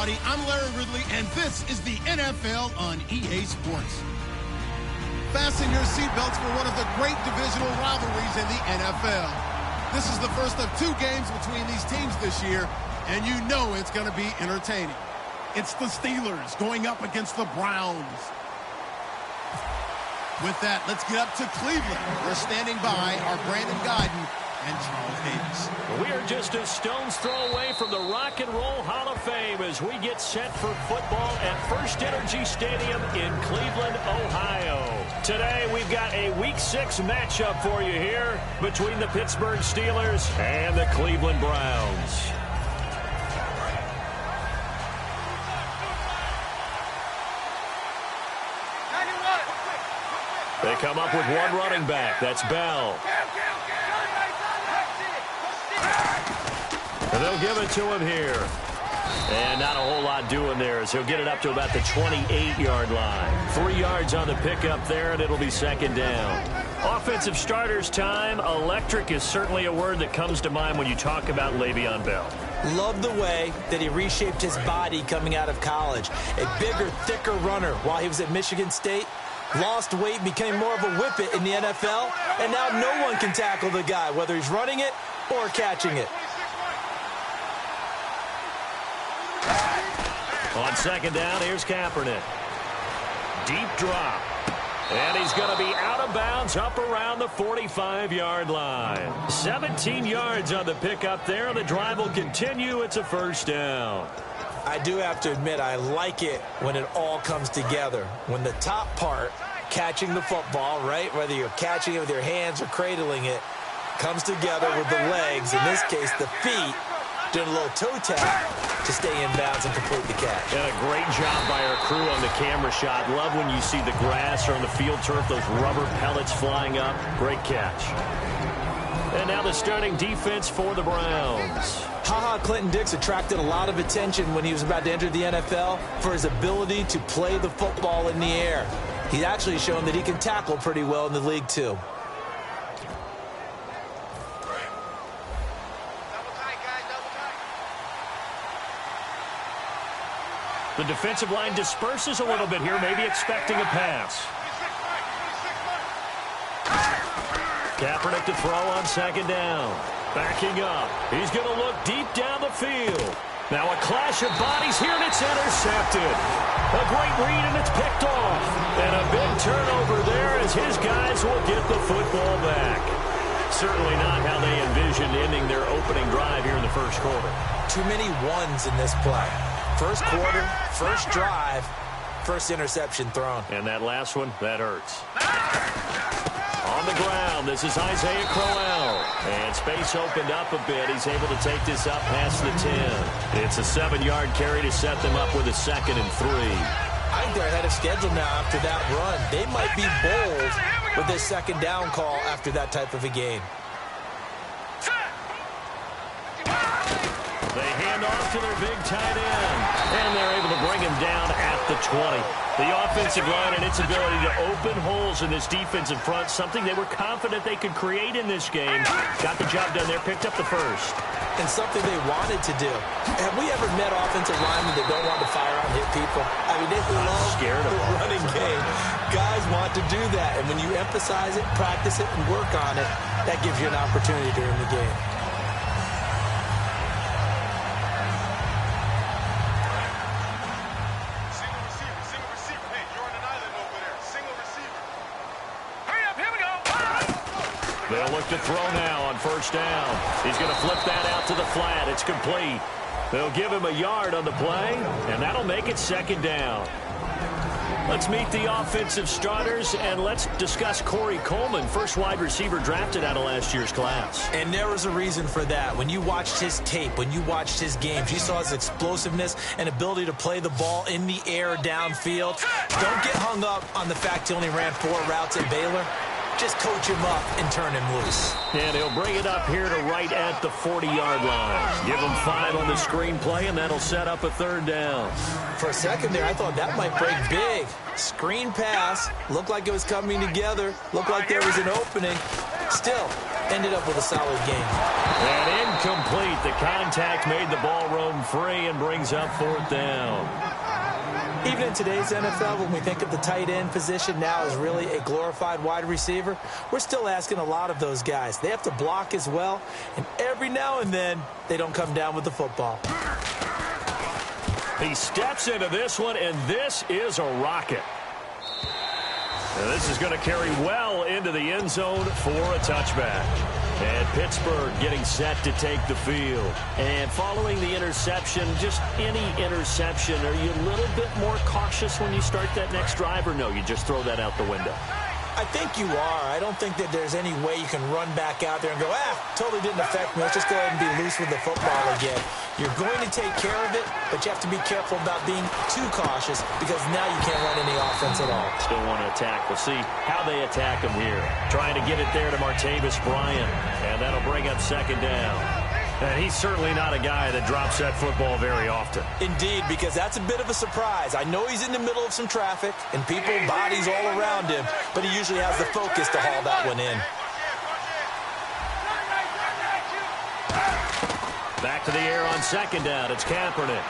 everybody. I'm Larry Ridley, and this is the NFL on EA Sports. Fasten your seatbelts for one of the great divisional rivalries in the NFL. This is the first of 2 games between these teams this year, and you know it's going to be entertaining. It's the Steelers going up against the Browns. With that, let's get up to Cleveland. We're standing by our Brandon Guyton and Charles Davis. We are just a stone's throw away from the Rock and Roll Hall of Fame as we get set for football at First Energy Stadium in Cleveland, Ohio. Today, we've got a Week 6 matchup for you here between the Pittsburgh Steelers and the Cleveland Browns. They come up with one running back. That's Bell. And they'll give it to him here. And not a whole lot doing there as he'll get it up to about the 28-yard line. 3 yards on the pickup there, and it'll be second down. Offensive starters time. Electric is certainly a word that comes to mind when you talk about Le'Veon Bell. Love the way that he reshaped his body coming out of college. A bigger, thicker runner while he was at Michigan State. Lost weight, became more of a whippet in the NFL, and now no one can tackle the guy, whether he's running it or catching it. On second down, here's Kaepernick. Deep drop. And he's going to be out of bounds up around the 45-yard line. 17 yards on the pickup there. The drive will continue. It's a first down. I do have to admit, I like it when it all comes together. When the top part, catching the football, right, whether you're catching it with your hands or cradling it, comes together with the legs, in this case the feet, doing a little toe tap to stay in bounds and complete the catch. And a great job by our crew on the camera shot. Love when you see the grass or on the field turf, those rubber pellets flying up. Great catch. And now the starting defense for the Browns. Clinton-Dix attracted a lot of attention when he was about to enter the NFL for his ability to play the football in the air. He's actually shown that he can tackle pretty well in the league, too. The defensive line disperses a little bit here, maybe expecting a pass. Kaepernick to throw on second down. Backing up. He's going to look deep down the field. Now a clash of bodies here, and it's intercepted. A great read, and it's picked off. And a big turnover there as his guys will get the football back. Certainly not how they envisioned ending their opening drive here in the first quarter. Too many ones in this play. First quarter, first drive, first interception thrown. And that last one, that hurts. On the ground, this is Isaiah Crowell. And space opened up a bit. He's able to take this up past the 10. It's a 7-yard carry to set them up with a 2nd and 3. I think they're ahead of schedule now after that run. They might be bold with this second down call after that type of a game. They hand off to their big tight end. And they're able to bring him down at the 20. The offensive line and its ability to open holes in this defensive front, something they were confident they could create in this game. Got the job done there, picked up the first. And something they wanted to do. Have we ever met offensive linemen that don't want to fire out and hit people? I mean, they love the running game. Guys want to do that. And when you emphasize it, practice it, and work on it, that gives you an opportunity during the game. They'll look to throw now on first down. He's going to flip that out to the flat. It's complete. They'll give him a yard on the play, and that'll make it second down. Let's meet the offensive starters, and let's discuss Corey Coleman, first wide receiver drafted out of last year's class. And there was a reason for that. When you watched his tape, when you watched his games, you saw his explosiveness and ability to play the ball in the air downfield. Don't get hung up on the fact he only ran 4 routes at Baylor. Just coach him up and turn him loose. And he'll bring it up here to right at the 40-yard line. Give him 5 on the screenplay, and that'll set up a 3rd down. For a second there, I thought that might break big. Screen pass. Looked like it was coming together. Looked like there was an opening. Still, ended up with a solid game. And in incomplete. The contact made the ball roam free and brings up 4th down. Even in today's NFL, when we think of the tight end position now as really a glorified wide receiver, we're still asking a lot of those guys. They have to block as well, and every now and then, they don't come down with the football. He steps into this one, and this is a rocket. And this is going to carry well into the end zone for a touchback. And Pittsburgh getting set to take the field. And following the interception, just any interception, are you a little bit more cautious when you start that next drive, or no, you just throw that out the window? I think you are. I don't think that there's any way you can run back out there and go, totally didn't affect me. Let's just go ahead and be loose with the football again. You're going to take care of it, but you have to be careful about being too cautious because now you can't run any offense at all. Still want to attack. We'll see how they attack him here. Trying to get it there to Martavis Bryant, and that'll bring up 2nd down. And he's certainly not a guy that drops that football very often. Indeed, because that's a bit of a surprise. I know he's in the middle of some traffic and people, bodies all around him, but he usually has the focus to haul that one in. Back to the air on 2nd down. It's Kaepernick.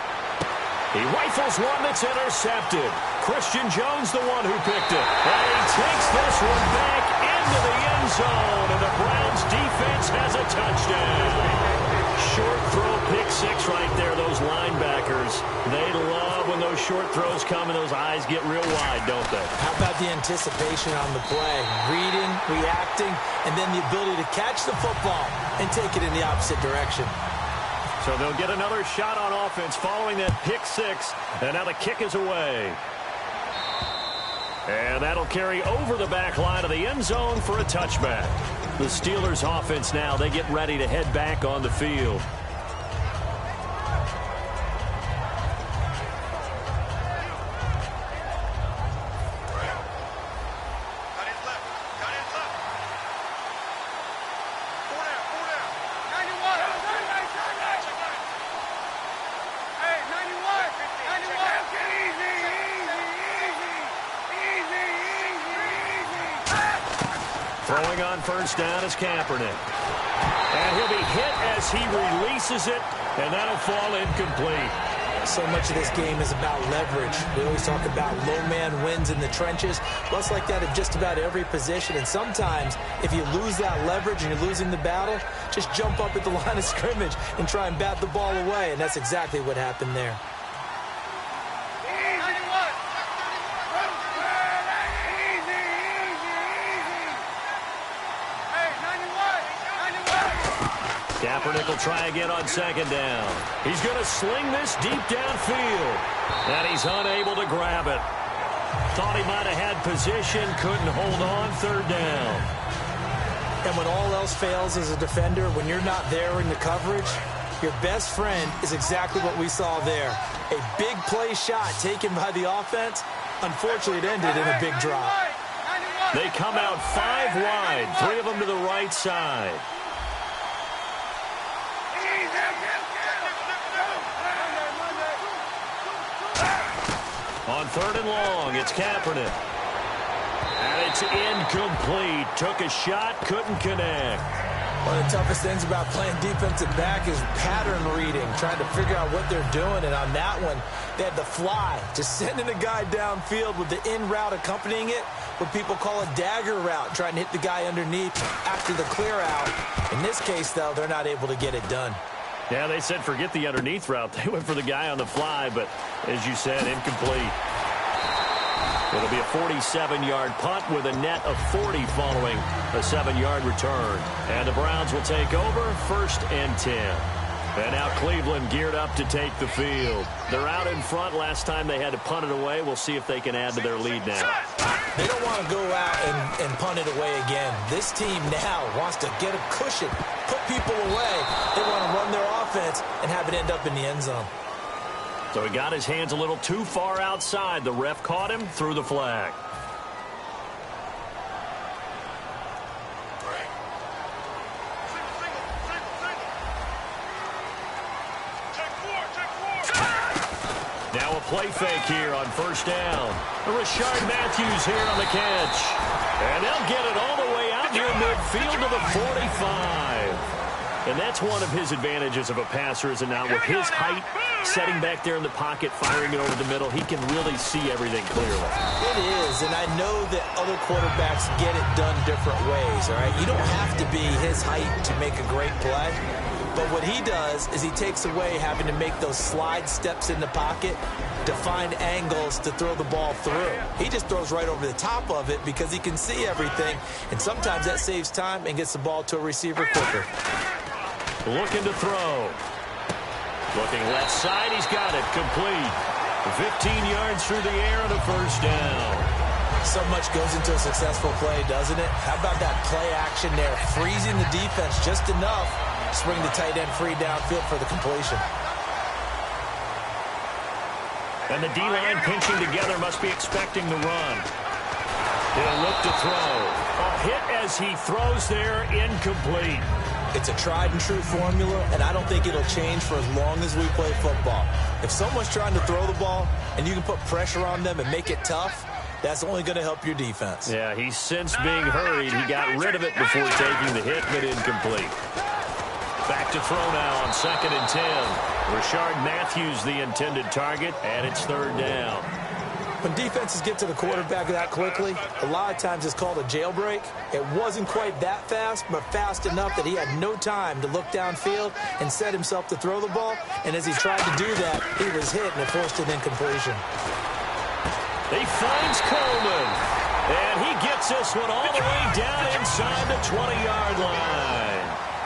He rifles one that's intercepted. Christian Jones the one who picked it. And he takes this one back into the end zone, and the Browns defense has a touchdown. Short throw, pick 6 right there, those linebackers. They love when those short throws come and those eyes get real wide, don't they? How about the anticipation on the play? Reading, reacting, and then the ability to catch the football and take it in the opposite direction. So they'll get another shot on offense following that pick 6, and now the kick is away. And that'll carry over the back line of the end zone for a touchback. The Steelers offense now, they get ready to head back on the field. Throwing on 1st down is Kaepernick. And he'll be hit as he releases it, and that'll fall incomplete. So much of this game is about leverage. We always talk about low man wins in the trenches. Well, it's like that at just about every position. And sometimes, if you lose that leverage and you're losing the battle, just jump up at the line of scrimmage and try and bat the ball away. And that's exactly what happened there. Kaepernick will try again on 2nd down. He's going to sling this deep downfield. And he's unable to grab it. Thought he might have had position, couldn't hold on. 3rd down. And when all else fails as a defender, when you're not there in the coverage, your best friend is exactly what we saw there. A big play shot taken by the offense. Unfortunately, it ended in a big drop. They come out 5 wide, 3 of them to the right side. On 3rd and long, it's Kaepernick. And it's incomplete. Took a shot, couldn't connect. One of the toughest things about playing defensive back is pattern reading, trying to figure out what they're doing. And on that one, they had the fly, just sending a guy downfield with the in route accompanying it, what people call a dagger route, trying to hit the guy underneath after the clear out. In this case, though, they're not able to get it done. Yeah, they said forget the underneath route. They went for the guy on the fly, but as you said, incomplete. It'll be a 47-yard punt with a net of 40 following a 7-yard return. And the Browns will take over 1st and 10. And now Cleveland geared up to take the field. They're out in front. Last time they had to punt it away. We'll see if they can add to their lead now. They don't want to go out and punt it away again. This team now wants to get a cushion, put people away. They want to run their offense and have it end up in the end zone. So he got his hands a little too far outside. The ref caught him, threw the flag. Now a play fake here on 1st down. Rashard Matthews here on the catch. And they'll get it all the way out near midfield to the 45. And that's one of his advantages of a passer, is it not? With his height, setting back there in the pocket, firing it over the middle, he can really see everything clearly. It is, and I know that other quarterbacks get it done different ways, all right? You don't have to be his height to make a great play. But what he does is he takes away having to make those slide steps in the pocket to find angles to throw the ball through. He just throws right over the top of it because he can see everything, and sometimes that saves time and gets the ball to a receiver quicker. Looking to throw. Looking left side, he's got it, complete. 15 yards through the air and a first down. So much goes into a successful play, doesn't it? How about that play action there, freezing the defense just enough, swing the tight end free downfield for the completion. And the D-line pinching together, must be expecting the run. He'll look to throw. A hit as he throws there, incomplete. It's a tried and true formula, and I don't think it'll change for as long as we play football. If someone's trying to throw the ball and you can put pressure on them and make it tough, that's only going to help your defense. Yeah, he's since being hurried. He got rid of it before taking the hit, but incomplete. Back to throw now on 2nd and 10. Rashard Matthews the intended target, and it's 3rd down. When defenses get to the quarterback that quickly, a lot of times it's called a jailbreak. It wasn't quite that fast, but fast enough that he had no time to look downfield and set himself to throw the ball. And as he tried to do that, he was hit and it forced an incompletion. He finds Coleman, and he gets this one all the way down inside the 20-yard line.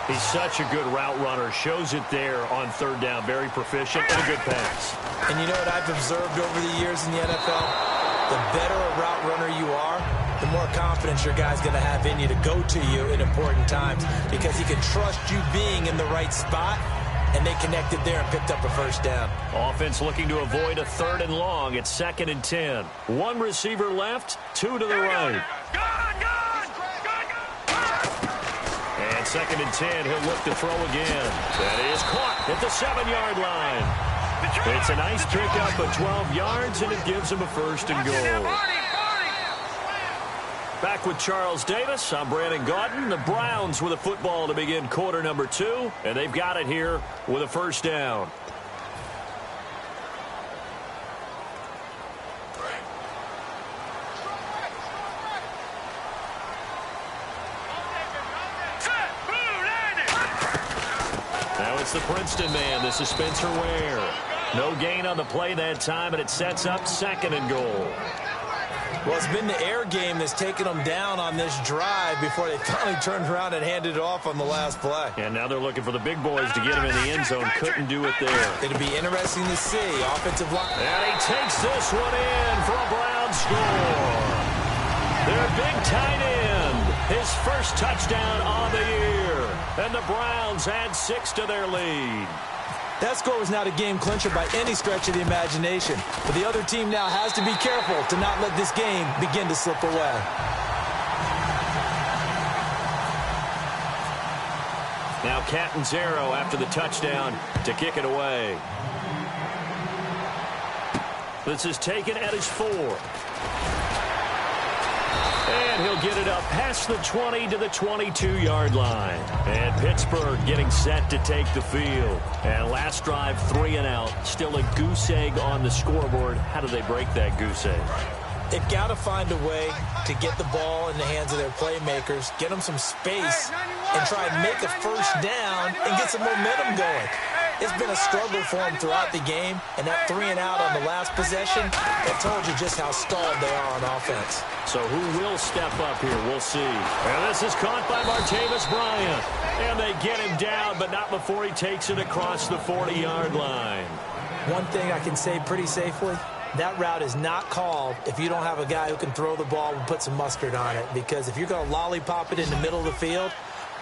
He's such a good route runner. Shows it there on 3rd down. Very proficient and a good pass. And you know what I've observed over the years in the NFL? The better a route runner you are, the more confidence your guy's going to have in you to go to you in important times because he can trust you being in the right spot, and they connected there and picked up a first down. Offense looking to avoid a 3rd and long. It's 2nd and 10. One receiver left, 2 to the right. And 2nd and 10, he'll look to throw again. That is caught at the 7-yard line. It's a nice pickup of 12 yards, and it gives him a 1st and goal. Back with Charles Davis, I'm Brandon Gaudin. The Browns with a football to begin quarter number 2, and they've got it here with a 1st down. Now it's the Princeton man. This is Spencer Ware. No gain on the play that time, and it sets up 2nd and goal. Well, it's been the air game that's taken them down on this drive before they finally turned around and handed it off on the last play. And now they're looking for the big boys to get him in the end zone. Couldn't do it there. It'll be interesting to see. Offensive line. And he takes this one in for a Brown score. Their big tight end. His first touchdown on the year. And the Browns add 6 to their lead. That score was not a game clincher by any stretch of the imagination. But the other team now has to be careful to not let this game begin to slip away. Now Catanzaro after the touchdown to kick it away. This is taken at his 4. And he'll get it up past the 20 to the 22-yard line. And Pittsburgh getting set to take the field. And last drive, 3 and out. Still a goose egg on the scoreboard. How do they break that goose egg? They've got to find a way to get the ball in the hands of their playmakers, get them some space, and try and make a first down and get some momentum going. It's been a struggle for them throughout the game, and that 3 and out on the last possession, that told you just how stalled they are on offense. So who will step up here? We'll see. And this is caught by Martavis Bryant. And they get him down, but not before he takes it across the 40-yard line. One thing I can say pretty safely, that route is not called if you don't have a guy who can throw the ball and put some mustard on it. Because if you're going to lollipop it in the middle of the field,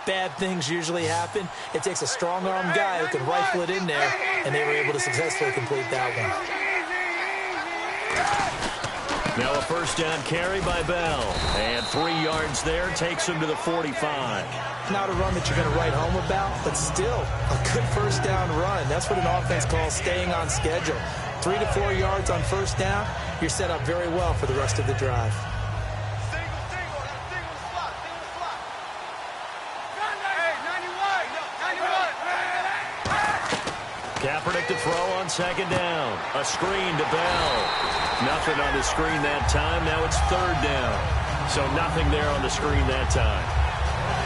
bad things usually happen. It takes a strong-arm guy who can rifle it in there, and they were able to successfully complete that one. Now a first down carry by Bell. And 3 yards there takes him to the 45. Not a run that you're going to write home about, but still a good first down run. That's what an offense calls staying on schedule. 3 to 4 yards on first down, you're set up very well for the rest of the drive. Kaepernick to throw on second down. A screen to Bell. Nothing on the screen that time. Now it's third down. So nothing there on the screen that time.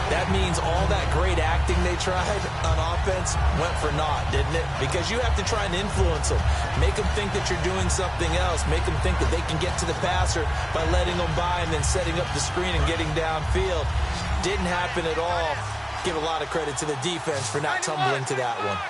That means all that great acting they tried on offense went for naught, didn't it? Because you have to try and influence them. Make them think that you're doing something else. Make them think that they can get to the passer by letting them by and then setting up the screen and getting downfield. Didn't happen at all. Give a lot of credit to the defense for not tumbling to that one.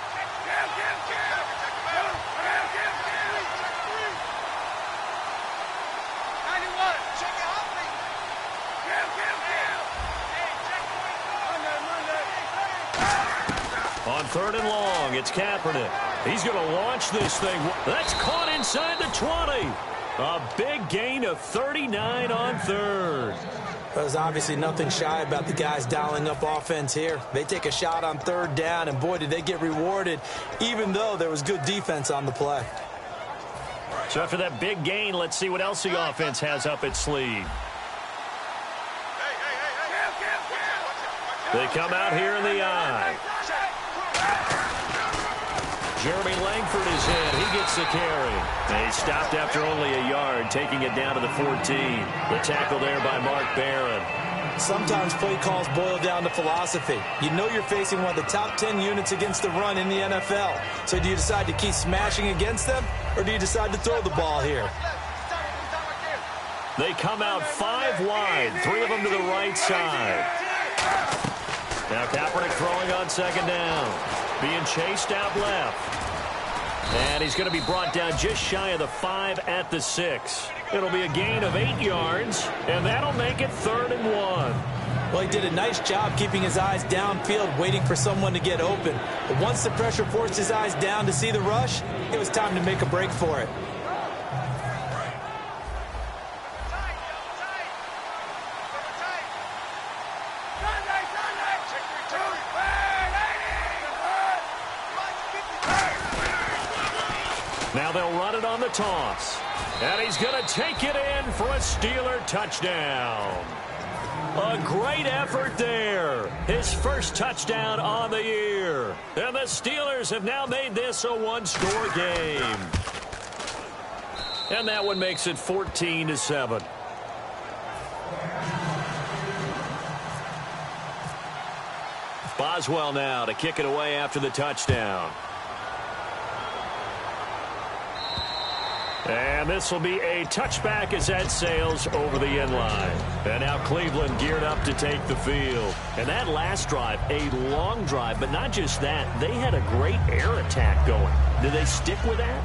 On third and long, it's Kaepernick. He's going to launch this thing. That's caught inside the 20. A big gain of 39 on third. There's obviously nothing shy about the guys dialing up offense here. They take a shot on third down, and boy, did they get rewarded, even though there was good defense on the play. So after that big gain, let's see what else the offense has up its sleeve. They come out here in the eye. Jeremy Langford is in. He gets the carry. And he stopped after only a yard, taking it down to the 14. The tackle there by Mark Barron. Sometimes play calls boil down to philosophy. You know you're facing one of the top 10 units against the run in the NFL. So do you decide to keep smashing against them, or do you decide to throw the ball here? They come out 5 wide, 3 of them to the right side. Now Kaepernick throwing on second down. Being chased out left. And he's going to be brought down just shy of the 5 at the 6. It'll be a gain of 8 yards, and that'll make it 3rd and 1. Well, he did a nice job keeping his eyes downfield, waiting for someone to get open. But once the pressure forced his eyes down to see the rush, it was time to make a break for it. Now they'll run it on the toss. And he's going to take it in for a Steeler touchdown. A great effort there. His first touchdown on the year. And the Steelers have now made this a one-score game. And that one makes it 14-7. Boswell now to kick it away after the touchdown. And this will be a touchback as that sails over the end line. And now Cleveland geared up to take the field. And that last drive, a long drive, but not just that. They had a great air attack going. Did they stick with that?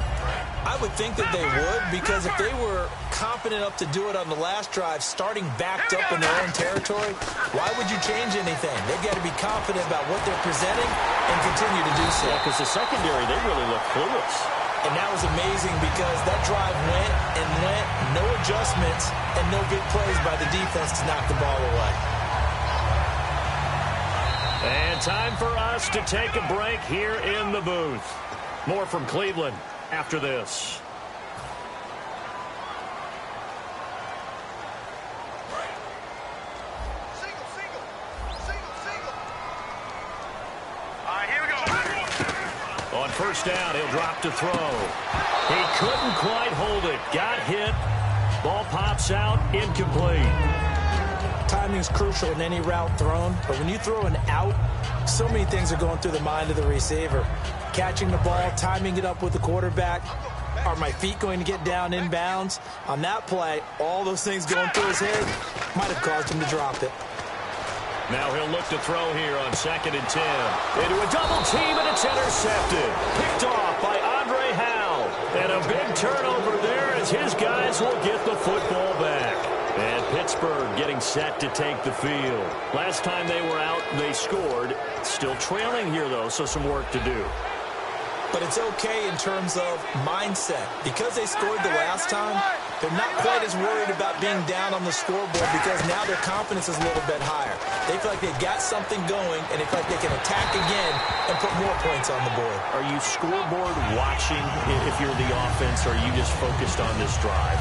I would think that they would, because if they were confident enough to do it on the last drive, starting backed up in their own territory, why would you change anything? They've got to be confident about what they're presenting and continue to do so. Yeah, because the secondary, they really look clueless. And that was amazing because that drive went and went, no adjustments, and no big plays by the defense to knock the ball away. And time for us to take a break here in the booth. More from Cleveland after this. On first down, he'll drop to throw. He couldn't quite hold it. Got hit. Ball pops out, incomplete. Timing's crucial in any route thrown, but when you throw an out, so many things are going through the mind of the receiver. Catching the ball, timing it up with the quarterback. Are my feet going to get down inbounds? On that play, all those things going through his head might have caused him to drop it. Now he'll look to throw here on 2nd and 10. Into a double team, and it's intercepted. Picked off by Andre Howell. And a big turnover there as his guys will get the football back. And Pittsburgh getting set to take the field. Last time they were out, they scored. Still trailing here, though, so some work to do. But it's okay in terms of mindset. Because they scored the last time, they're not quite as worried about being down on the scoreboard because now their confidence is a little bit higher. They feel like they've got something going, and they feel like they can attack again and put more points on the board. Are you scoreboard watching if you're the offense, or are you just focused on this drive?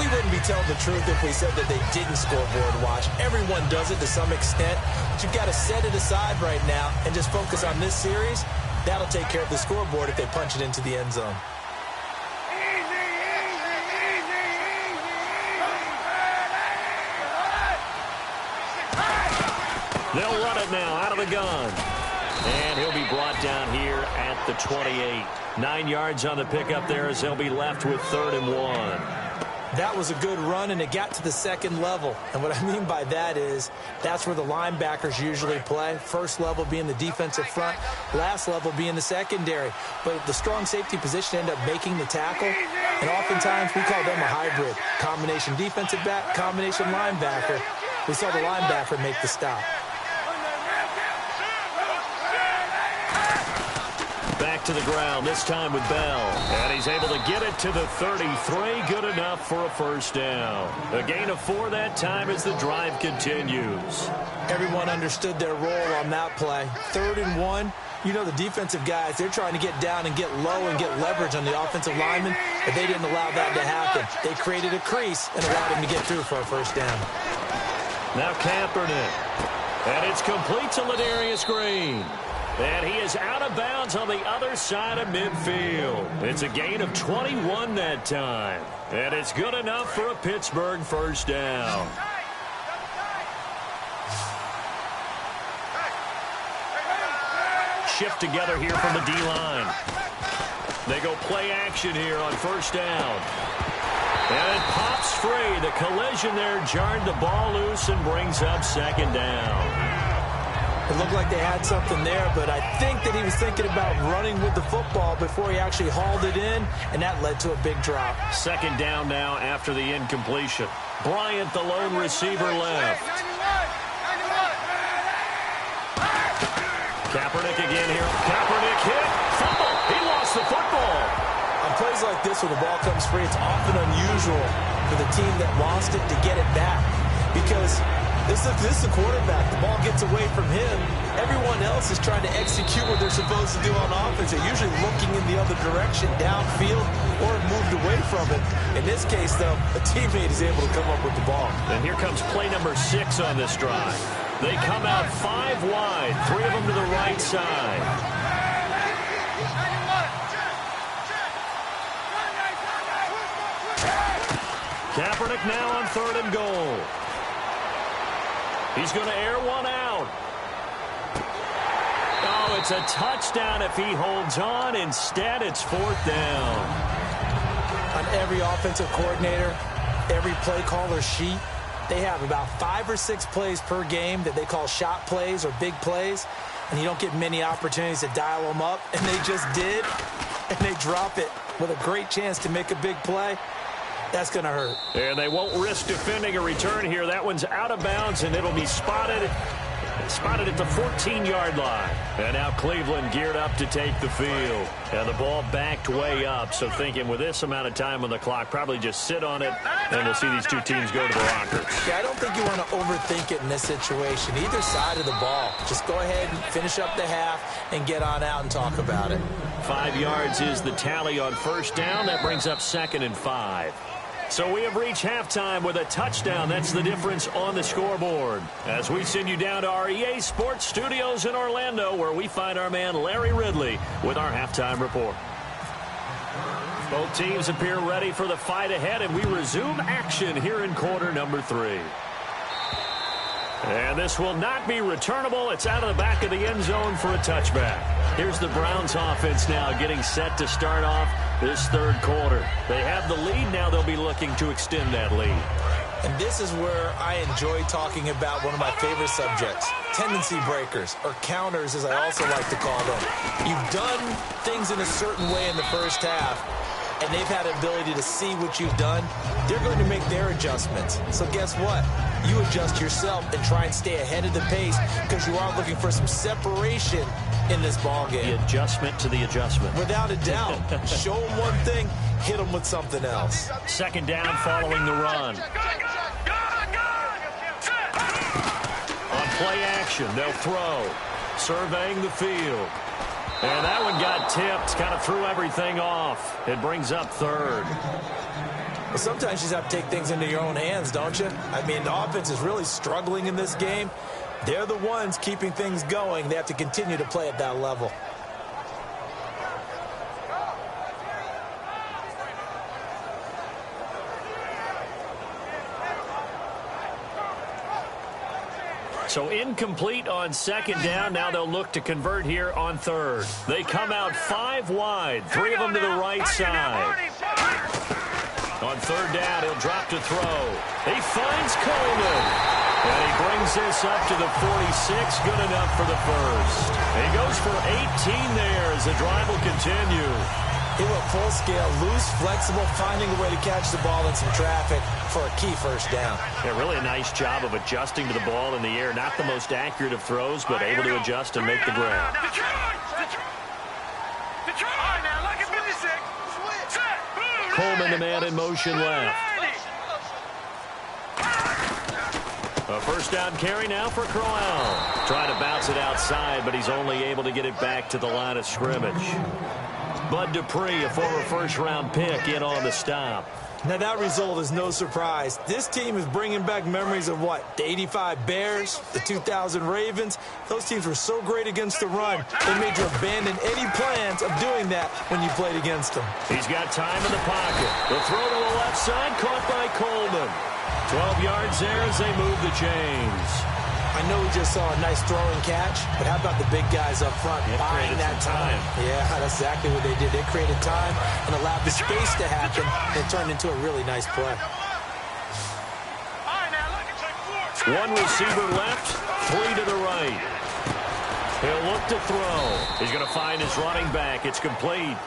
We wouldn't be telling the truth if we said that they didn't scoreboard watch. Everyone does it to some extent, but you've got to set it aside right now and just focus on this series That'll take care of the scoreboard if they punch it into the end zone. They'll run it now out of the gun. And he'll be brought down here at the 28. 9 yards on the pickup there as they'll be left with 3rd and 1. That was a good run, and it got to the second level. And what I mean by that is that's where the linebackers usually play. First level being the defensive front, last level being the secondary. But the strong safety position ended up making the tackle, and oftentimes we call them a hybrid. Combination defensive back, combination linebacker. We saw the linebacker make the stop. Back to the ground, this time with Bell. And he's able to get it to the 33. Good enough for a first down. A gain of 4 that time as the drive continues. Everyone understood their role on that play. 3rd and 1. You know the defensive guys, they're trying to get down and get low and get leverage on the offensive lineman, but they didn't allow that to happen. They created a crease and allowed him to get through for a first down. Now Kaepernick. And it's complete to Ladarius Green. And he is out of bounds on the other side of midfield. It's a gain of 21 that time. And it's good enough for a Pittsburgh first down. Shift together here from the D-line. They go play action here on first down. And it pops free. The collision there jarred the ball loose and brings up 2nd down. It looked like they had something there, but I think that he was thinking about running with the football before he actually hauled it in, and that led to a big drop. 2nd down now after the incompletion. Bryant, the lone receiver, left. Kaepernick again here. Kaepernick hit. Fumble. He lost the football. On plays like this where the ball comes free, it's often unusual for the team that lost it to get it back because this is the quarterback. The ball gets away from him. Everyone else is trying to execute what they're supposed to do on offense. They're usually looking in the other direction, downfield, or moved away from it. In this case, though, a teammate is able to come up with the ball. And here comes play number 6 on this drive. They come out 5 wide, 3 of them to the right side. Kaepernick now on 3rd and goal. He's going to air one out. Oh, it's a touchdown if he holds on. Instead, it's 4th down. On every offensive coordinator, every play caller sheet, they have about 5 or 6 plays per game that they call shot plays or big plays, and you don't get many opportunities to dial them up, and they just did, and they drop it with a great chance to make a big play. That's going to hurt. And they won't risk defending a return here. That one's out of bounds, and it'll be spotted at the 14-yard line. And now Cleveland geared up to take the field. And the ball backed way up. So thinking with this amount of time on the clock, probably just sit on it, and we'll see these two teams go to the lockers. Yeah, I don't think you want to overthink it in this situation. Either side of the ball. Just go ahead and finish up the half and get on out and talk about it. 5 yards is the tally on first down. That brings up 2nd and 5. So we have reached halftime with a touchdown. That's the difference on the scoreboard. As we send you down to our EA Sports Studios in Orlando, where we find our man Larry Ridley with our halftime report. Both teams appear ready for the fight ahead, and we resume action here in quarter number 3. And this will not be returnable. It's out of the back of the end zone for a touchback. Here's the Browns offense now getting set to start off this 3rd quarter. They have the lead. Now they'll be looking to extend that lead. And this is where I enjoy talking about one of my favorite subjects, tendency breakers, or counters as I also like to call them. You've done things in a certain way in the first half, and they've had an ability to see what you've done. They're going to make their adjustments. So guess what? You adjust yourself and try and stay ahead of the pace because you are looking for some separation in this ball game. The adjustment to the adjustment. Without a doubt. Show them one thing, hit them with something else. 2nd down following the run. On play action, they'll throw. Surveying the field. And that one got tipped, kind of threw everything off. It brings up 3rd. Well, sometimes you just have to take things into your own hands, don't you? I mean, the offense is really struggling in this game. They're the ones keeping things going. They have to continue to play at that level. So incomplete on second down. Now they'll look to convert here on third. They come out 5 wide, 3 of them to the right side. On third down, he'll drop to throw. He finds Coleman. And he brings this up to the 46. Good enough for the first. He goes for 18 there as the drive will continue. He went full scale, loose, flexible, finding a way to catch the ball in some traffic for a key first down. Yeah, really a nice job of adjusting to the ball in the air. Not the most accurate of throws, but able to adjust and make the grab. Coleman, the man in motion left. A first down carry now for Crowell. Trying to bounce it outside, but he's only able to get it back to the line of scrimmage. Bud Dupree, a former first-round pick, in on the stop. Now, that result is no surprise. This team is bringing back memories of what? The 85 Bears, the 2000 Ravens. Those teams were so great against the run, they made you abandon any plans of doing that when you played against them. He's got time in the pocket. The throw to the left side, caught by Coleman. 12 yards there as they move the chains. I know we just saw a nice throwing catch, but how about the big guys up front buying that time? Yeah, that's exactly what they did. They created time and allowed the space to happen, and it turned into a really nice play. One receiver left, 3 to the right. He'll look to throw. He's going to find his running back. It's complete.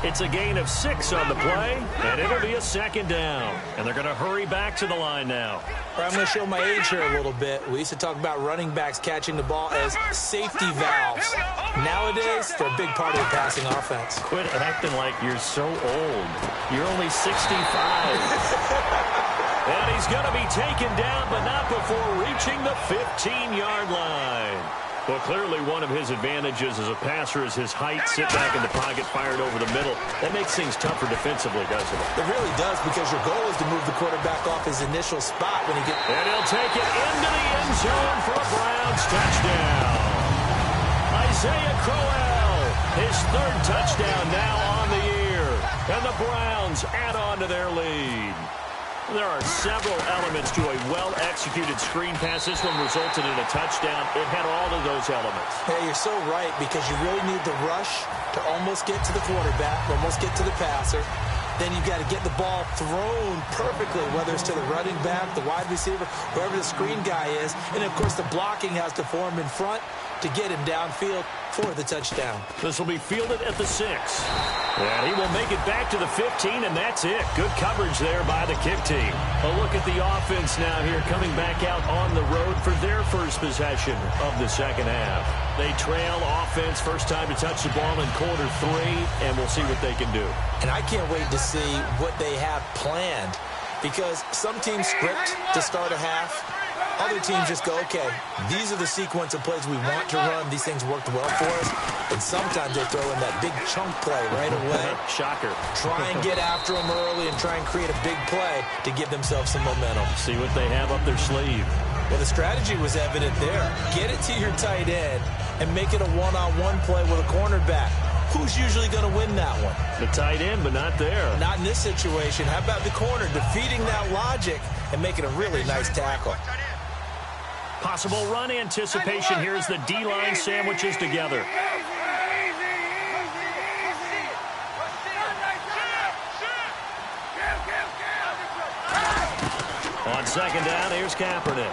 It's a gain of 6 on the play, and it'll be a second down. And they're going to hurry back to the line now. I'm going to show my age here a little bit. We used to talk about running backs catching the ball as safety valves. Nowadays, they're a big part of the passing offense. Quit acting like you're so old. You're only 65. And he's going to be taken down, but not before reaching the 15-yard line. Well, clearly one of his advantages as a passer is his height. Sit back in the pocket, fired over the middle. That makes things tougher defensively, doesn't it? It really does, because your goal is to move the quarterback off his initial spot when he gets... And he'll take it into the end zone for a Browns touchdown. Isaiah Crowell, his 3rd touchdown now on the year. And the Browns add on to their lead. There are several elements to a well-executed screen pass. This one resulted in a touchdown. It had all of those elements. Yeah, you're so right, because you really need the rush to almost get to the quarterback, almost get to the passer. Then you've got to get the ball thrown perfectly, whether it's to the running back, the wide receiver, wherever the screen guy is. And, of course, the blocking has to form in front to get him downfield for the touchdown. This will be fielded at the 6. And he will make it back to the 15, and that's it. Good coverage there by the kick team. A look at the offense now here, coming back out on the road for their first possession of the second half. They trail offense, first time to touch the ball in quarter 3, and we'll see what they can do. And I can't wait to see what they have planned, because some teams script to start a half. Other teams just go, okay, these are the sequence of plays we want to run. These things worked well for us. And sometimes they throw in that big chunk play right away. Shocker. Try and get after them early and try and create a big play to give themselves some momentum. See what they have up their sleeve. Well, the strategy was evident there. Get it to your tight end and make it a one-on-one play with a cornerback. Who's usually going to win that one? The tight end, but not there. Not in this situation. How about the corner defeating that logic and making a really nice tackle? Possible run anticipation. Here's the D-line sandwiches together. On second down, here's Kaepernick.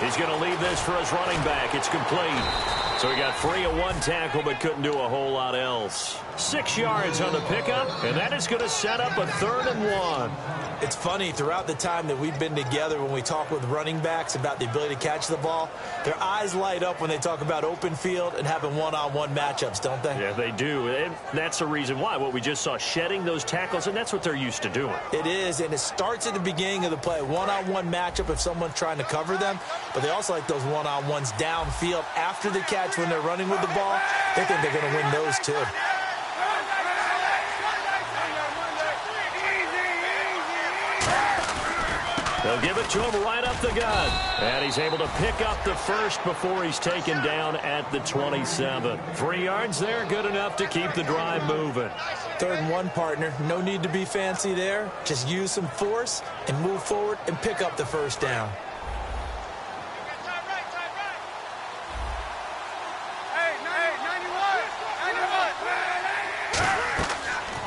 He's going to leave this for his running back. It's complete. So he got free of 1 tackle, but couldn't do a whole lot else. 6 yards on the pickup, and that is going to set up a 3rd and 1. It's funny, throughout the time that we've been together, when we talk with running backs about the ability to catch the ball, their eyes light up when they talk about open field and having one-on-one matchups, don't they? Yeah, they do. And that's the reason why. What we just saw, shedding those tackles, and that's what they're used to doing. It is, and it starts at the beginning of the play. One-on-one matchup if someone's trying to cover them, but they also like those one-on-ones downfield after the catch when they're running with the ball. They think they're going to win those too. They'll give it to him right up the gut. And he's able to pick up the first before he's taken down at the 27. 3 yards there, good enough to keep the drive moving. 3rd and 1, partner. No need to be fancy there. Just use some force and move forward and pick up the first down.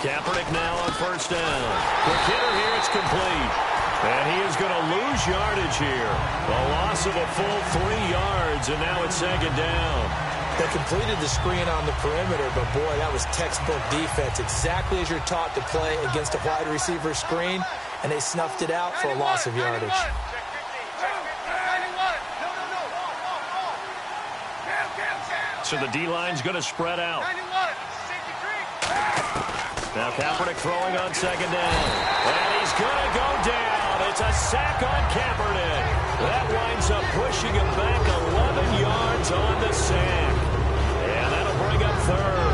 Kaepernick now on first down. Quick hitter here, it's complete. And he is going to lose yardage here. A loss of a full 3 yards, and now it's second down. They completed the screen on the perimeter, but boy, that was textbook defense. Exactly as you're taught to play against a wide receiver screen, and they snuffed it out for a loss of yardage. So the D-line's going to spread out. Now Kaepernick throwing on second down. And he's going to go down. It's a sack on Kaepernick. That winds up pushing him back 11 yards on the sack. And that'll bring up third.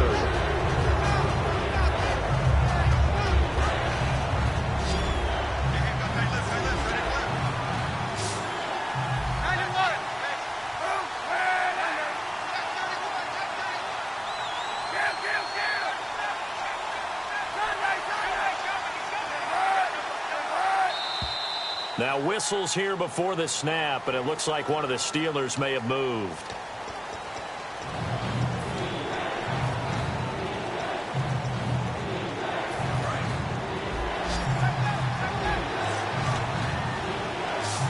Now whistles here before the snap, and it looks like one of the Steelers may have moved.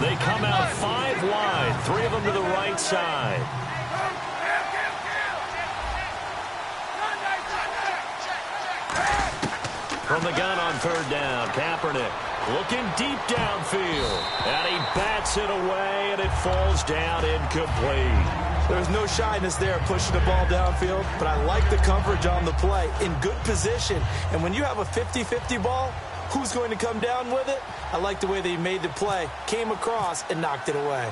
They come out 5 wide, 3 of them to the right side. From the gun on third down, Kaepernick looking deep downfield. And he bats it away, and it falls down incomplete. There's no shyness there pushing the ball downfield, but I like the coverage on the play. In good position. And when you have a 50-50 ball, who's going to come down with it? I like the way they made the play. Came across and knocked it away.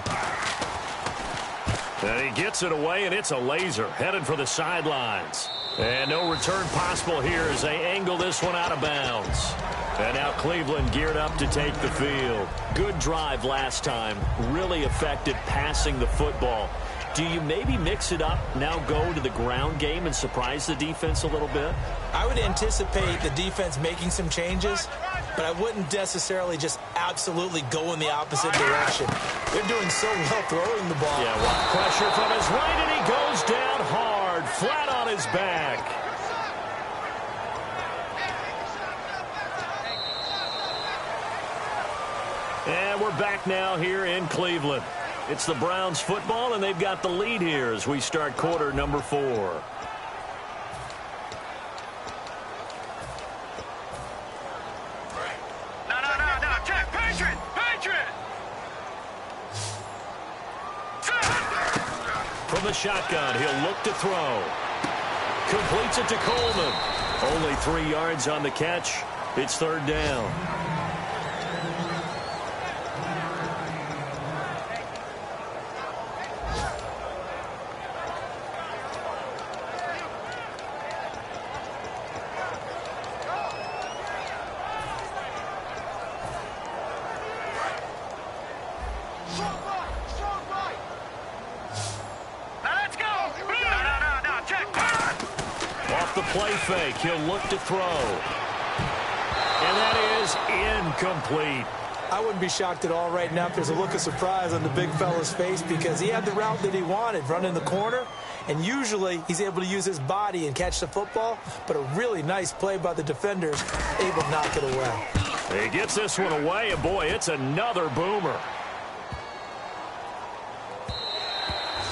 And he gets it away, and it's a laser headed for the sidelines. And no return possible here as they angle this one out of bounds. And now Cleveland geared up to take the field. Good drive last time. Really effective passing the football. Do you maybe mix it up, now go to the ground game and surprise the defense a little bit? I would anticipate the defense making some changes, but I wouldn't necessarily just absolutely go in the opposite direction. They're doing so well throwing the ball. Yeah, well, pressure from his right, and he goes down hard, flat on his back. And we're back now here in Cleveland. It's the Browns football, and they've got the lead here as we start quarter number 4. No, check, Patriot! From the shotgun, he'll look to throw. Completes it to Coleman. Only 3 yards on the catch. It's third down. Play fake. He'll look to throw. And that is incomplete. I wouldn't be shocked at all right now if there's a look of surprise on the big fella's face because he had the route that he wanted, running the corner, and usually he's able to use his body and catch the football, but a really nice play by the defenders, able to knock it away. He gets this one away, and boy, it's another boomer.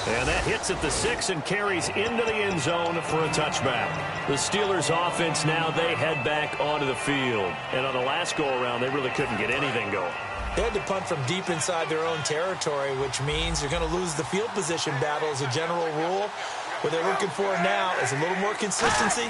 And that hits at the 6 and carries into the end zone for a touchback. The Steelers offense now, they head back onto the field. And on the last go-around, they really couldn't get anything going. They had to punt from deep inside their own territory, which means you're going to lose the field position battle as a general rule. What they're looking for now is a little more consistency,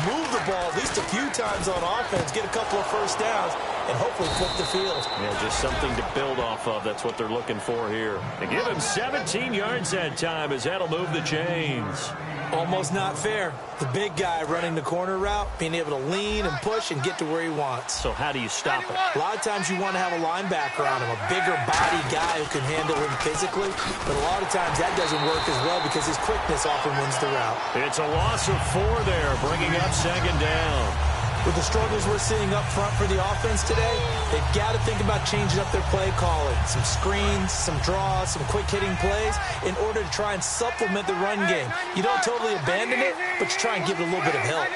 move the ball at least a few times on offense, get a couple of first downs, and hopefully flip the field. Yeah, just something to build off of. That's what they're looking for here. And give him 17 yards that time as that'll move the chains. Almost not fair. The big guy running the corner route, being able to lean and push and get to where he wants. So how do you stop it? A lot of times you want to have a linebacker on him, a bigger body guy who can handle him physically. But a lot of times that doesn't work as well because his quickness often wins the route. It's a loss of 4 there, bringing up second down. With the struggles we're seeing up front for the offense today, they've got to think about changing up their play calling. Some screens, some draws, some quick-hitting plays in order to try and supplement the run game. You don't totally abandon it, but you try and give it a little bit of help.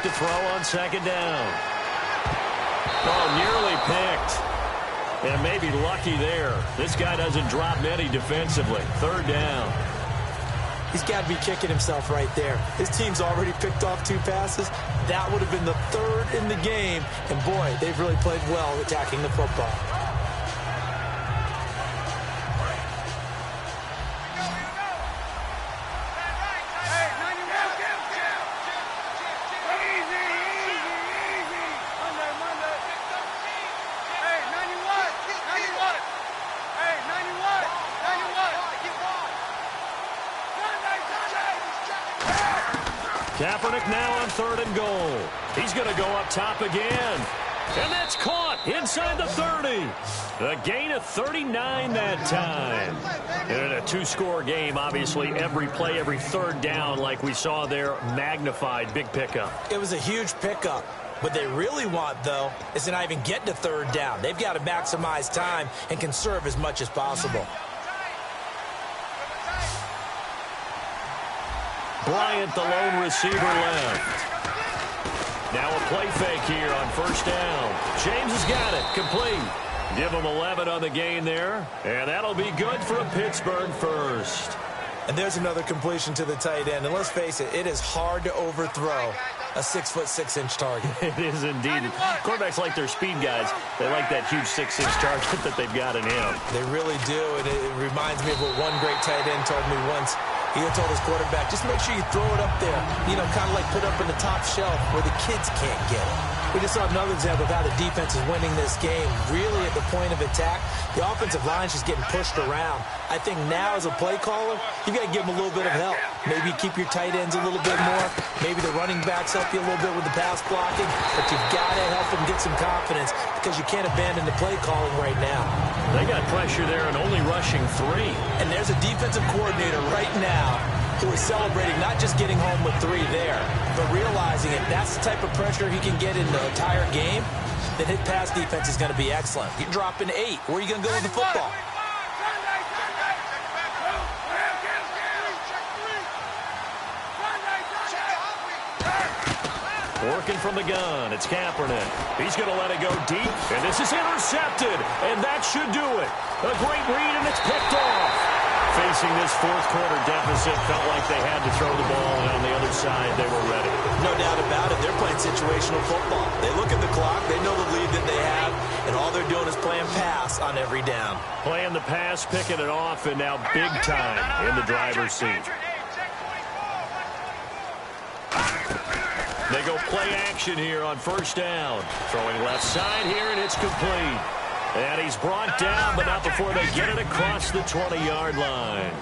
back to throw on second down. Oh, nearly picked. And maybe lucky there. This guy doesn't drop many defensively. Third down. He's got to be kicking himself right there. His team's already picked off 2 passes. That would have been the 3rd in the game. And, boy, they've really played well attacking the football. Kaepernick now on 3rd and goal. He's going to go up top again. And that's caught inside the 30. A gain of 39 that time. And in a 2-score game, obviously, every play, every 3rd down, like we saw there, magnified. Big pickup. It was a huge pickup. What they really want, though, is to not even get to 3rd down. They've got to maximize time and conserve as much as possible. Bryant, the lone receiver, left. Now a play fake here on 1st down. James has got it. Complete. Give him 11 on the gain there. And that'll be good for a Pittsburgh 1st. And there's another completion to the tight end. And let's face it, it is hard to overthrow a 6'6" target. It is indeed. Quarterbacks like their speed guys. They like that huge 6'6" target that they've got in him. They really do. And it reminds me of what one great tight end told me once. He told his quarterback, just make sure you throw it up there. You know, kind of like put up in the top shelf where the kids can't get it. We just saw another example of how the defense is winning this game. Really at the point of attack, the offensive line is just getting pushed around. I think now as a play caller, you got to give them a little bit of help. Maybe keep your tight ends a little bit more. Maybe the running backs help you a little bit with the pass blocking. But you've got to help them get some confidence because you can't abandon the play calling right now. They got pressure there and only rushing 3. And there's a defensive coordinator right now who is celebrating not just getting home with 3 there, but realizing if that's the type of pressure he can get in the entire game, then his pass defense is going to be excellent. You're dropping 8. Where are you going to go with the football? Working from the gun, it's Kaepernick. He's going to let it go deep, and this is intercepted, and that should do it. A great read, and it's picked off. Facing this 4th quarter deficit, felt like they had to throw the ball, and on the other side, they were ready. No doubt about it. They're playing situational football. They look at the clock, they know the lead that they have, and all they're doing is playing pass on every down. Playing the pass, picking it off, and now big time in the driver's seat. They go play action here on 1st down. Throwing left side here, and it's complete. And he's brought down, but not before they get it across the 20-yard line.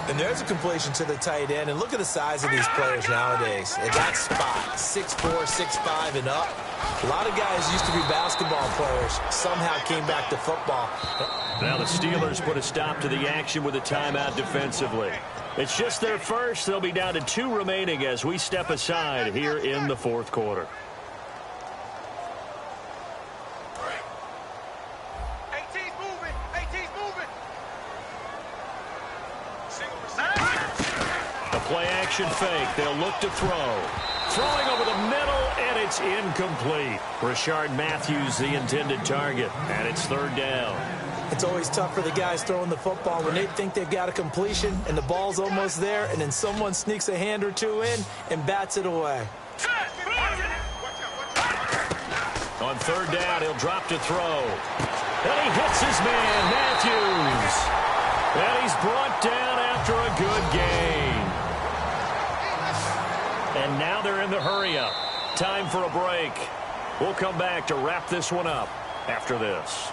And there's a completion to the tight end. And look at the size of these players nowadays. At that spot, 6'4", 6'5", and up. A lot of guys used to be basketball players. Somehow came back to football. Now the Steelers put a stop to the action with a timeout defensively. It's just their first. They'll be down to 2 remaining as we step aside here in the 4th quarter. A play action fake. They'll look to throw. Throwing over the middle, and it's incomplete. Rashard Matthews, the intended target, and it's 3rd down. It's always tough for the guys throwing the football when they think they've got a completion and the ball's almost there, and then someone sneaks a hand or 2 in and bats it away. On 3rd down, he'll drop to throw. And he hits his man, Matthews. And he's brought down after a good gain. And now they're in the hurry-up. Time for a break. We'll come back to wrap this one up after this.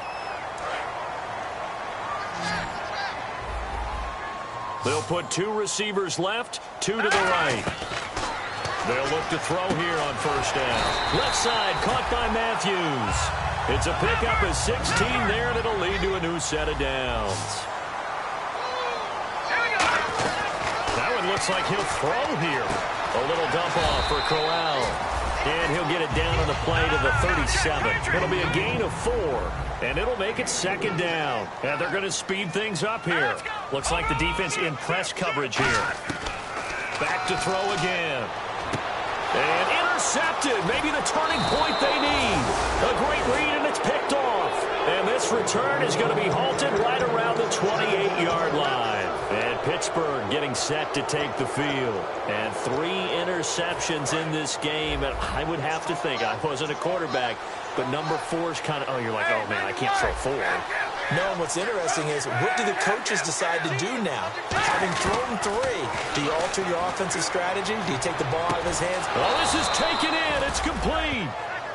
They'll put 2 receivers left, 2 to the right. They'll look to throw here on 1st down. Left side, caught by Matthews. It's a pickup of 16 there, and it'll lead to a new set of downs. That one looks like he'll throw here. A little dump off for Crowell. And he'll get it down on the play to the 37. It'll be a gain of 4. And it'll make it 2nd down. And they're going to speed things up here. Looks like the defense in press coverage here. Back to throw again. And intercepted. Maybe the turning point they need. A great read, and it's picked off. And this return is going to be halted right around the 28-yard line. And Pittsburgh getting set to take the field. And 3 interceptions in this game. And I would have to think, I wasn't a quarterback, but number 4 is kind of, you're like, oh, man, I can't throw 4. No, and what's interesting is, what do the coaches decide to do now? Having thrown 3, do you alter your offensive strategy? Do you take the ball out of his hands? Well, this is taken in. It's complete.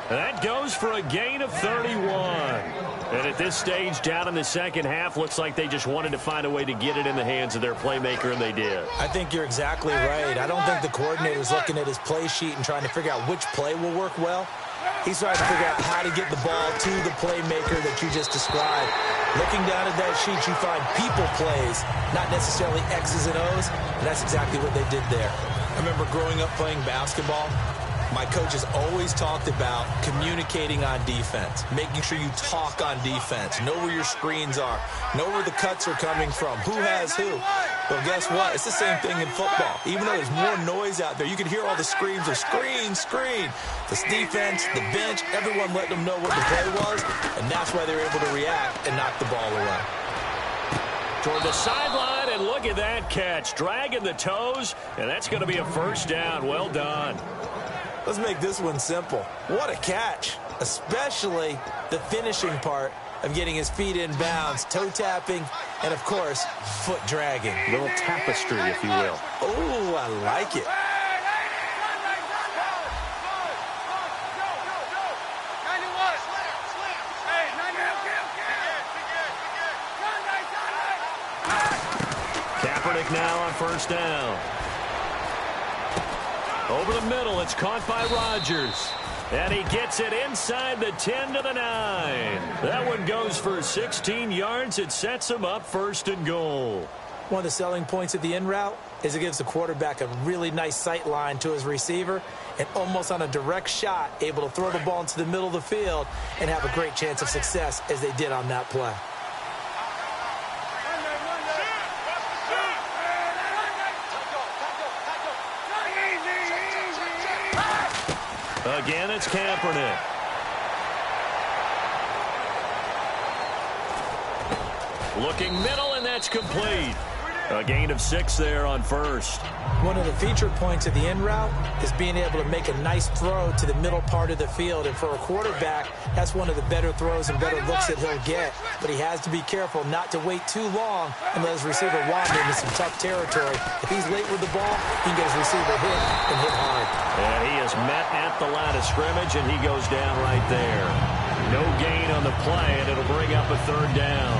That goes for a gain of 31. And at this stage, down in the second half, looks like they just wanted to find a way to get it in the hands of their playmaker, and they did. I think you're exactly right. I don't think the coordinator's looking at his play sheet and trying to figure out which play will work well. He's trying to figure out how to get the ball to the playmaker that you just described. Looking down at that sheet, you find people plays, not necessarily X's and O's, and that's exactly what they did there. I remember growing up playing basketball. My coaches always talked about communicating on defense, making sure you talk on defense, know where your screens are, know where the cuts are coming from, who has who. Well, guess what? It's the same thing in football. Even though there's more noise out there, you can hear all the screams of screen, screen. The defense, the bench, everyone let them know what the play was, and that's why they were able to react and knock the ball away. Toward the sideline, and look at that catch. Dragging the toes, and that's going to be a first down. Well done. Let's make this one simple. What a catch, especially the finishing part of getting his feet in bounds, toe tapping, and, of course, foot dragging. Little tapestry, if you will. Oh, I like it. Kaepernick now on first down. Over the middle, it's caught by Rodgers. And he gets it inside the 10 to the 9. That one goes for 16 yards. It sets him up first and goal. One of the selling points of the in route is it gives the quarterback a really nice sight line to his receiver, and almost on a direct shot, able to throw the ball into the middle of the field and have a great chance of success as they did on that play. Again, it's Kaepernick. Looking middle, and that's complete. A gain of 6 there on first. One of the feature points of the in route is being able to make a nice throw to the middle part of the field. And for a quarterback, that's one of the better throws and better looks that he'll get. But he has to be careful not to wait too long and let his receiver wander into some tough territory. If he's late with the ball, he can get his receiver hit and hit hard. And he is met at the line of scrimmage, and he goes down right there. No gain on the play, and it'll bring up a third down.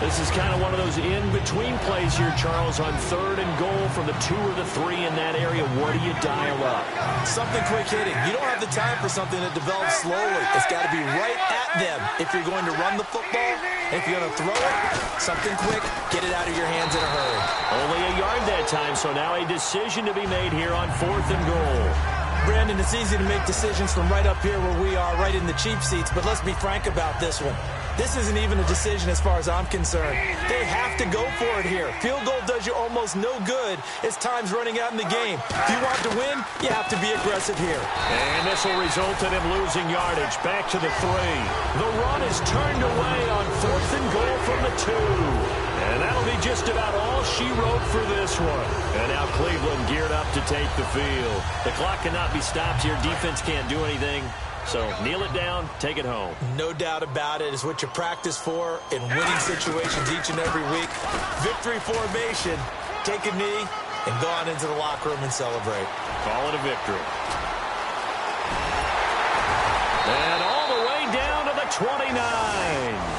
This is kind of one of those in-between plays here, Charles, on third and goal from the 2 or the 3 in that area. What do you dial up? Something quick hitting. You don't have the time for something that develops slowly. It's got to be right at them if you're going to run the football. If you're going to throw it, something quick, get it out of your hands in a hurry. Only a yard that time, so now a decision to be made here on 4th and goal. Brandon, it's easy to make decisions from right up here where we are, right in the cheap seats, but let's be frank about this one. This isn't even a decision as far as I'm concerned. They have to go for it here. Field goal does you almost no good as time's running out in the game. If you want to win, you have to be aggressive here. And this will result in him losing yardage. Back to the 3. The run is turned away on 4th and goal from the 2. And that'll be just about all she wrote for this one. And now Cleveland geared up to take the field. The clock cannot be stopped here. Defense can't do anything. So kneel it down, take it home. No doubt about it. It's what you practice for in winning situations each and every week. Victory formation. Take a knee and go on into the locker room and celebrate. Call it a victory. And all the way down to the 29.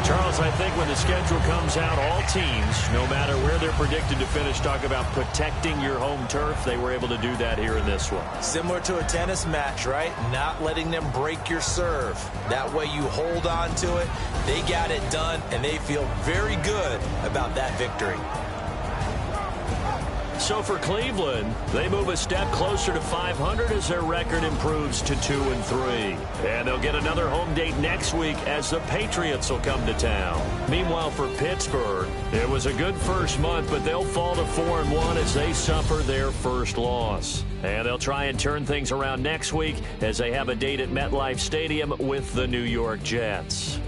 Charles, I think when the schedule comes out, all teams, no matter where they're predicted to finish, talk about protecting your home turf. They were able to do that here in this one. Similar to a tennis match, right? Not letting them break your serve. That way you hold on to it. They got it done, and they feel very good about that victory. So for Cleveland, they move a step closer to 500 as their record improves to 2-3. And they'll get another home date next week as the Patriots will come to town. Meanwhile, for Pittsburgh, it was a good first month, but they'll fall to 4-1 as they suffer their first loss. And they'll try and turn things around next week as they have a date at MetLife Stadium with the New York Jets.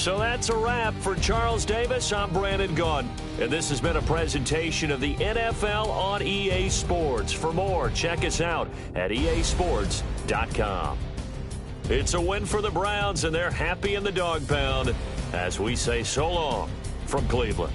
So that's a wrap. For Charles Davis, I'm Brandon Gaudin. And this has been a presentation of the NFL on EA Sports. For more, check us out at easports.com. It's a win for the Browns, and they're happy in the dog pound as we say so long from Cleveland.